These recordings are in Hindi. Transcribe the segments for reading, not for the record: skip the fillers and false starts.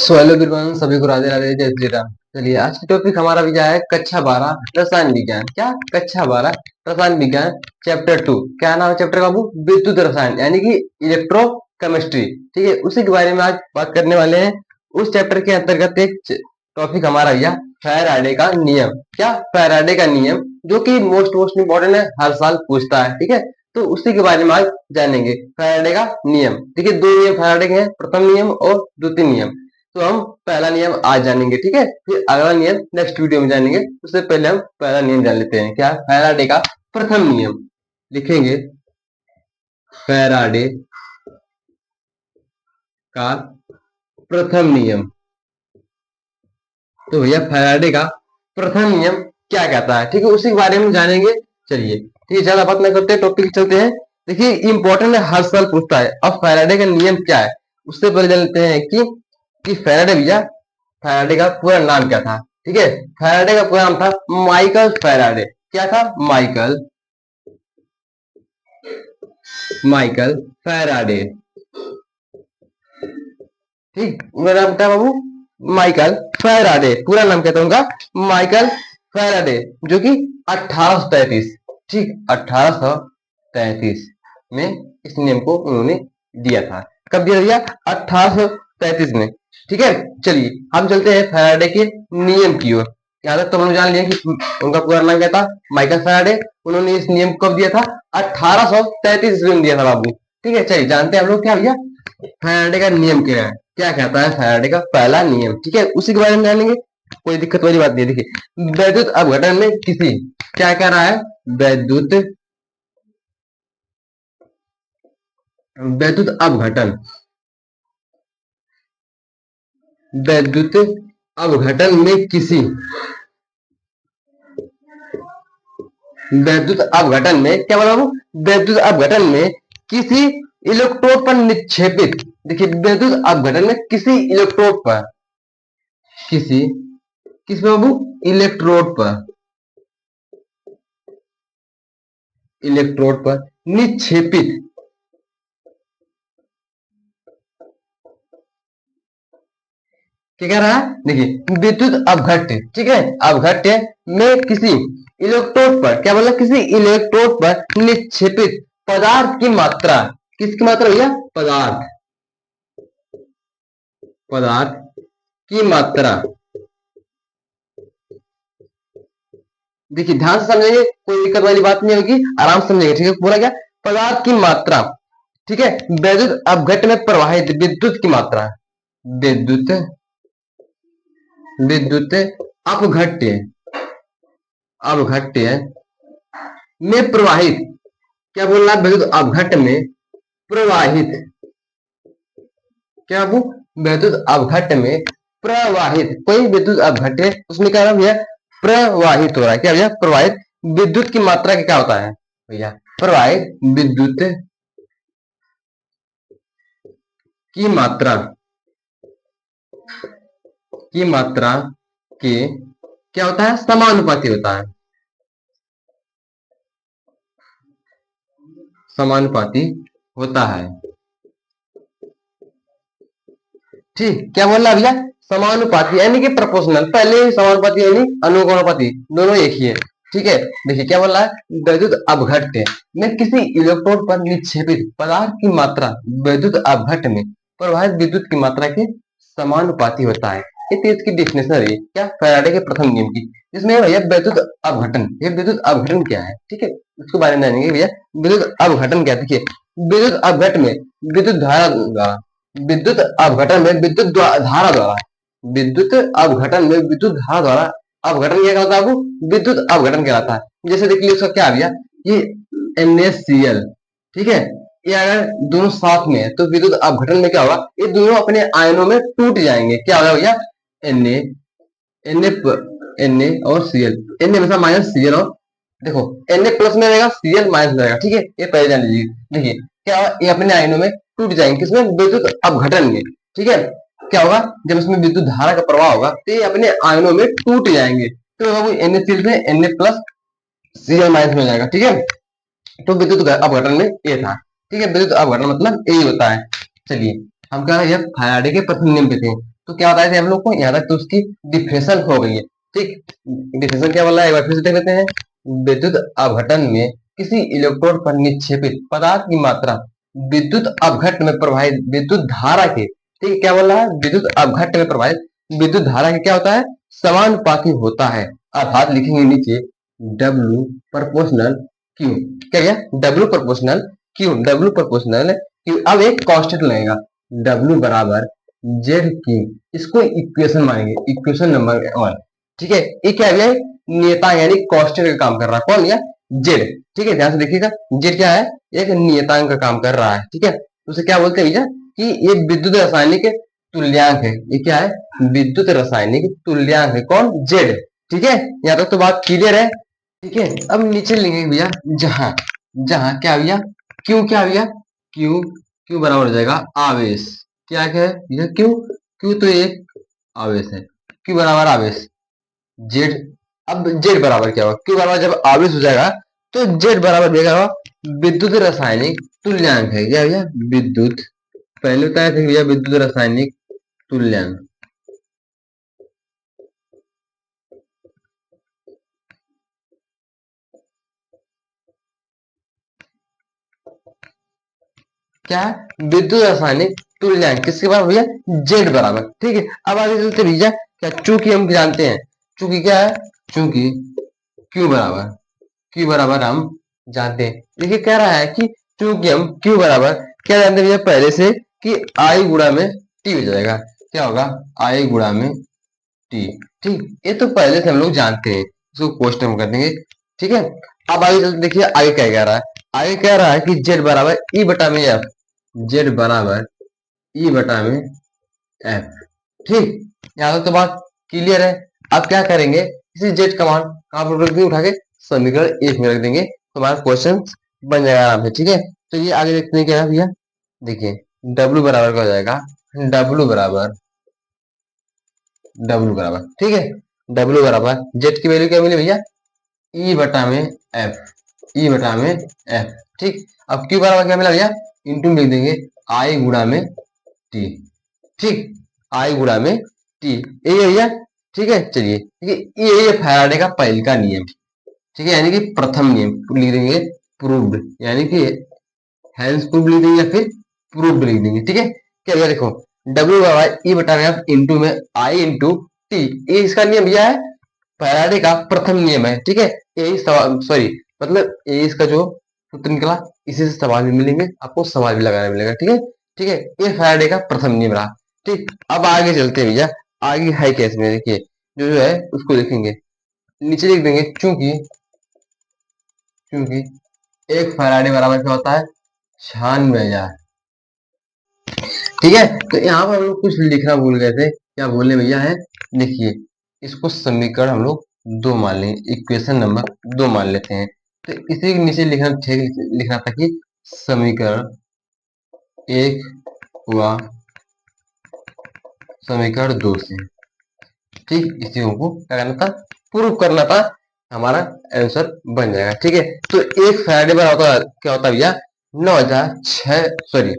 हेलो एवरीवन, सभी को राधे राधे, जय श्री राम। चलिए, आज की टॉपिक हमारा भी क्या है? कक्षा 12 रसायन विज्ञान। क्या? कक्षा 12 रसायन विज्ञान, चैप्टर 2। क्या नाम है चैप्टर का बाबू? विद्युत रसायन, यानी कि इलेक्ट्रो केमिस्ट्री। ठीक है, उसी के बारे में आज बात करने वाले हैं। उस चैप्टर के अंतर्गत एक टॉपिक हमारा भैया फैराडे का नियम। क्या? फैराडे का नियम, जो कि मोस्ट इंपॉर्टेंट है, हर साल पूछता है। ठीक है, तो उसी के बारे में आज जानेंगे। फैराडे का नियम। देखिए, दो नियम फैराडे के हैं, प्रथम नियम और द्वितीय नियम। तो हम पहला नियम आज जानेंगे। ठीक है, फिर अगला नियम नेक्स्ट वीडियो में जानेंगे। उससे पहले हम पहला नियम जान लेते हैं। क्या? फैराडे का प्रथम नियम लिखेंगे। फैराडे का प्रथम नियम। तो भैया फैराडे का प्रथम नियम क्या कहता है? ठीक है, उसी के बारे में जानेंगे। चलिए, ठीक है, ज्यादा बात नहीं करते, टॉपिक चलते हैं। देखिए, इंपॉर्टेंट है, हर साल पूछता है। अब फैराडे का नियम क्या है, उससे पहले जान लेते हैं कि फैराडे भैया, फैराडे का पूरा नाम क्या था? ठीक है, फैराडे का पूरा नाम था माइकल फैराडे। क्या था? Michael Michael Faraday. ठीक, मेरा नाम क्या बाबू? Michael Faraday. पूरा नाम कहता हूँ उनका, माइकल फैराडे, जो कि 1833, ठीक, 1833 में इस नियम को उन्होंने दिया था। कब दिया भैया? 1833 में। ठीक है, चलिए हम चलते हैं फैराडे के नियम की ओर। यहाँ तक तो हमने जान लिया कि उनका पूरा नाम क्या था, माइकल फैराडे। उन्होंने इस नियम को कब दिया था? 1833 ईस्वी में दिया था बाबू। ठीक है, चलिए जानते हैं हम लोग क्या भैया फैराडे का नियम क्या है, क्या कहता है फैराडे का पहला नियम। ठीक है, उसी के बारे में जानेंगे। कोई दिक्कत वाली बात नहीं है। देखिए, वैद्युत अपघटन में किसी, क्या कह रहा है? वैद्युत वैद्युत अपघटन, वैद्युत अपघटन में किसी, वैद्युत अपघटन में क्या बोला बाबू? वैद्युत अपघटन में किसी इलेक्ट्रोड पर निक्षेपित। देखिए, वैद्युत अपघटन में किसी इलेक्ट्रोड पर, किसी, किस पे बाबू? इलेक्ट्रोड पर, इलेक्ट्रोड पर निक्षेपित। क्या कह रहा है? देखिए, विद्युत अपघट्य, ठीक है, अपघट्य में किसी इलेक्ट्रोड पर, क्या बोला? किसी इलेक्ट्रोड पर निक्षेपित पदार्थ की मात्रा। किसकी मात्रा भैया? पदार्थ, पदार्थ की मात्रा। देखिए, ध्यान से समझेंगे, कोई दिक्कत वाली बात नहीं होगी, आराम से समझेंगे। ठीक है, बोला क्या? पदार्थ की मात्रा। ठीक है, वैद्युत अपघट्य में प्रवाहित विद्युत की मात्रा। विद्युत विद्युत अपघट्य, अपघट्य में प्रवाहित, क्या बोल रहा है? विद्युत अपघट्य में प्रवाहित, क्या वो? विद्युत अपघट्य में प्रवाहित, कोई विद्युत अपघट्य, उसमें क्या है भैया? प्रवाहित हो रहा है। क्या भैया? प्रवाहित विद्युत की मात्रा क्या होता है भैया? प्रवाहित विद्युत की मात्रा, की मात्रा के क्या होता है? समानुपाती होता है, समानुपाती होता है। ठीक, क्या बोल रहा है भैया? समानुपाती यानी कि प्रोपोर्शनल। पहले ही समानुपाती यानी अनुपाती, दोनों एक ही है। ठीक है, देखिए क्या बोल रहा है? वैद्युत अपघट्य में किसी इलेक्ट्रोड पर निक्षेपित पदार्थ की मात्रा वैद्युत अपघट्य में प्रवाहित विद्युत की मात्रा के समानुपाती होता है। ये तो इसकी डेफिनेशन है, क्या? फैराडे के प्रथम नियम की। इसमें भैया वैद्युत अपघटन, ये विद्युत अपघटन क्या है? ठीक है, उसके बारे में जानेंगे भैया। विद्युत अपघटन क्या है? देखिए, विद्युत अपघटन में विद्युत धारा द्वारा, विद्युत अपघटन में धारा द्वारा, विद्युत अपघटन में विद्युत धारा द्वारा अपघटन क्या कहता है आपको? विद्युत अपघटन कहलाता है। जैसे देखिए, उसका क्या आ गया? ये NaCl, ठीक है, ये अगर दोनों साथ में है तो विद्युत अपघटन में क्या होगा? ये दोनों अपने आयनों में टूट जाएंगे। क्या होगा भैया? Na, Na और Cl, Na हमेशा माइनस Cl, और देखो Na प्लस में रहेगा, Cl माइनस में रहेगा। ठीक है, ये पहले जान लीजिए। देखिए क्या होगा? ये अपने आयनों में टूट जाएंगे, किसमें? विद्युत अपघटन में। ठीक है, क्या होगा? जब इसमें विद्युत धारा का प्रवाह होगा तो ये अपने आयनों में टूट जाएंगे, तो NaCl से Na प्लस Cl माइनस में हो जाएगा। ठीक है, तो विद्युत अपघटन में ये था। ठीक है, विद्युत अपघटन मतलब यही होता है। चलिए, हम कह रहे हैं फैराडे के प्रथम नियम पे थे। तो क्या बताया थे हम लोग को यहाँ तक, तो उसकी डिफिनेशन हो गई है। ठीक, डिफिनेशन क्या बोला है एक बार फिर से देख लेते हैं। विद्युत अपघटन में किसी इलेक्ट्रोड पर निक्षेपित पदार्थ की मात्रा विद्युत अपघट में प्रवाहित विद्युत धारा के, ठीक क्या बोला है, विद्युत अपघट में प्रवाहित विद्युत धारा के क्या होता है, समानुपाती होता है। अर्थात लिखेंगे नीचे W प्रोपोर्शनल Q, क्या गया, W proportional Q, W proportional Q। अब एक कांस्टेंट लगेगा W बराबर ZQ, इसको इक्वेशन मानेंगे, इक्वेशन नंबर 1। ठीक है, ये क्या है, नियतांक यानी कांस्टेंट का काम कर रहा है, कौन या जेड। ठीक है, ध्यान से देखिएगा, जेड क्या है, एक नियतांक का काम कर रहा है। ठीक है, तो उसे क्या बोलते हैं भैया कि ये विद्युत रासायनिक तुल्यांक है। ये क्या है, विद्युत रासायनिक तुल्यांक है, कौन, जेड। ठीक है, यहाँ तक तो बात क्लियर है। ठीक है, अब नीचे लेंगे भैया जहां, जहां क्या भैया, क्यू, क्या भैया, क्यू, क्यू बराबर हो जाएगा आवेश। क्या है भैया, क्यू, क्यू तो एक आवेश है, क्यू बराबर आवेश, जेड। अब जेड बराबर क्या होगा, क्यू बराबर जब आवेश हो जाएगा तो जेड बराबर क्या होगा, विद्युत रासायनिक तुल्यांक है। क्या भैया, विद्युत, पहले बताया था भैया विद्युत रासायनिक तुल्यांक। क्या है, विद्युत रासायनिक तुल्यांक किसके बराबर भैया, जेड बराबर। ठीक है, अब आगे चलते भैया, क्या, चूंकि हम जानते हैं, चूंकि क्या है, चूंकि क्यू बराबर, क्यू बराबर हम जानते हैं। देखिए कह रहा है कि चूंकि हम क्यू बराबर क्या जानते हैं भैया पहले से, कि आई गुणा में टी हो जाएगा। क्या होगा, आई गुणा में टी। ठीक, ये तो पहले से हम लोग जानते हैं, इसको क्वेश्चन हम कर देंगे। ठीक है, अब आगे चलते देखिए आगे क्या कह रहा है, आगे कह रहा है कि जेड बराबर ई बटा में एफ, जेड बराबर ई बटा में एफ। ठीक, यहाँ तक तो बात क्लियर है। अब क्या करेंगे, इसी जेड का मान कहाँ पर रख देंगे, उठा के समीकरण 1 में रख देंगे, तो हमारा क्वेश्चन बन जाएगा आराम से। ठीक है, तो ये आगे देखते हैं क्या है भैया, देखिए W बराबर क्या हो जाएगा, W बराबर, W बराबर, ठीक है, W बराबर जेड की वैल्यू क्या मिली भैया, ई बटा में एफ, ई बटा में एफ। ठीक, अब क्यू बराबर क्या मिला भैया, इंटू में लिख देंगे आई गुणा में टी। ठीक, आई गुणा में टी, यही है भैया। ठीक है, चलिए, ठीक है, ये फैराडे का पहले का नियम। ठीक है, यानी कि प्रथम नियम लिख देंगे, प्रूव्ड, यानी कि हैंस प्रूव लिख देंगे या फिर प्रूव्ड लिख देंगे। ठीक है, क्या भैया देखो, W बराबर ई बटा में एफ इंटू में आई इंटू टी, ये इसका नियम भैया है, फैराडे का प्रथम नियम है। ठीक है, यही सवाल, सॉरी, मतलब ये इसका जो सूत्र निकला, इसी से सवाल भी मिलेंगे, आपको सवाल भी लगाना मिलेगा। ठीक है, ठीक है, ये फैराडे का प्रथम नियम रहा। ठीक, अब आगे चलते हैं भैया, आगे है कैसे में, देखिए जो है उसको देखेंगे, नीचे लिख देंगे चूंकि, चूंकि एक फैराडे बराबर क्या होता है, 96,000। ठीक है, तो यहाँ पर हम लोग कुछ लिखना भूल गए थे, क्या बोले भैया है, देखिए इसको समीकरण हम लोग 2 मान लेंगे, इक्वेशन नंबर 2 मान लेते हैं। तो इसी के नीचे लिखना, ठीक लिखना था कि समीकरण 1 हुआ समीकरण 2 से। ठीक, इसी को क्या करना था, प्रूव करना था, हमारा आंसर बन जाएगा। ठीक है, तो एक फैराडे बराबर होता क्या होता है भैया, 9,006, सॉरी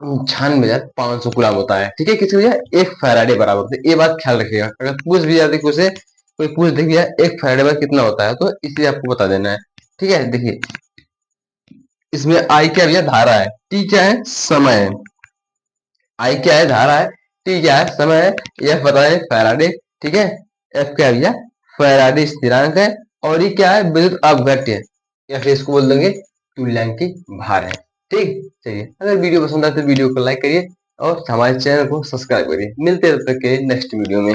96,500 गुलाम होता है। ठीक है, किसी भैया एक फैराडे बराबर, तो ये बात ख्याल रखिएगा, अगर पूछ भी जाती कोई से, कोई पूछ दे भैया एक फैराडे बराबर कितना होता है, तो इसलिए आपको बता देना है। ठीक है, देखिए इसमें आई क्या भैया, धारा है, टी क्या है, समय है, आई क्या है, धारा है, टी क्या है, समय है, यह पता है फैराडे। ठीक है, एफ क्या है भैया, फैराडे स्थिरांक है, और ये क्या है, विद्युत अपघट्य, या फिर इसको बोल देंगे तुल्यांकी भार है। ठीक, चलिए, अगर वीडियो पसंद आए तो वीडियो को लाइक करिए और हमारे चैनल को सब्सक्राइब करिए। मिलते हैं तब तक के नेक्स्ट वीडियो में।